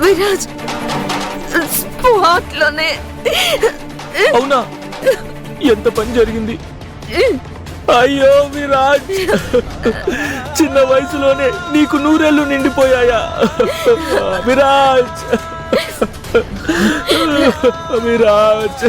Viraj spot లోనే. అవునా? ఎంత పని జరిగింది? అయ్యో విరాజ్, చిన్న వయసులోనే నీకు 100 ఏళ్ళు నిండిపోయాయా? విరాజ్, విరాజ్.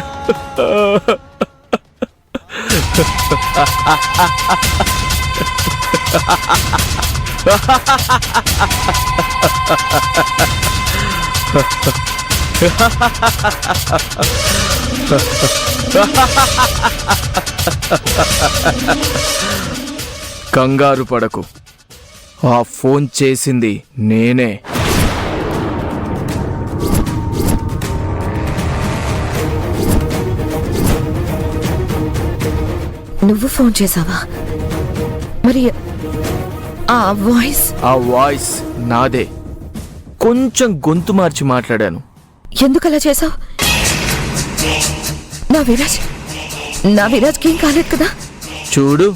కంగారు పడకు, ఆ ఫోన్ చేసింది నేనే. నువ్వు ఫోన్ చేసావా? మరి ఆ వాయిస్ నాదే. కొంచెం గొంతు మార్చి మాట్లాడాను. ఎందుకలా చేసావు? నా విరాజ్కి ఏం కాలేదు కదా? చూడు,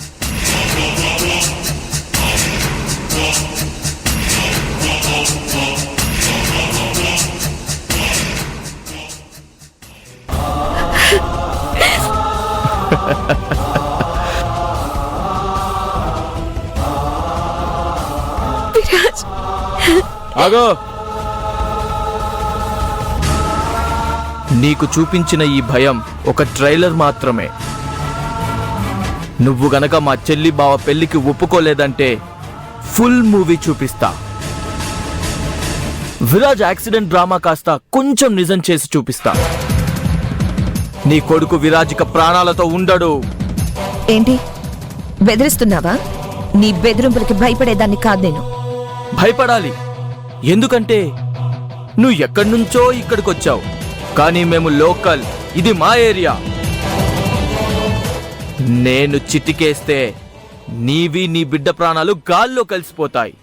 విరాజ్ ఆగో. నీకు చూపించిన ఈ భయం ఒక ట్రైలర్ మాత్రమే. నువ్వు గనక మా చెల్లి బావ పెళ్లికి ఒప్పుకోలేదంటే ఫుల్ మూవీ చూపిస్తా. విరాజ్ యాక్సిడెంట్ డ్రామా కాస్త కొంచెం నిజం చేసి చూపిస్తా. నీ కొడుకు విరాజిక ప్రాణాలతో ఉండడు. ఏంటి బెదిరిస్తున్నావా? నీ బెదిరింపులకి భయపడేదాన్ని కాదు నేను. భయపడాలి, ఎందుకంటే నువ్వు ఎక్కడి నుంచో ఇక్కడికొచ్చావు, కానీ మేము లోకల్. ఇది మా ఏరియా. నేను చిటికేస్తే నీవి నీ బిడ్డ ప్రాణాలు గాల్లో కలిసిపోతాయి.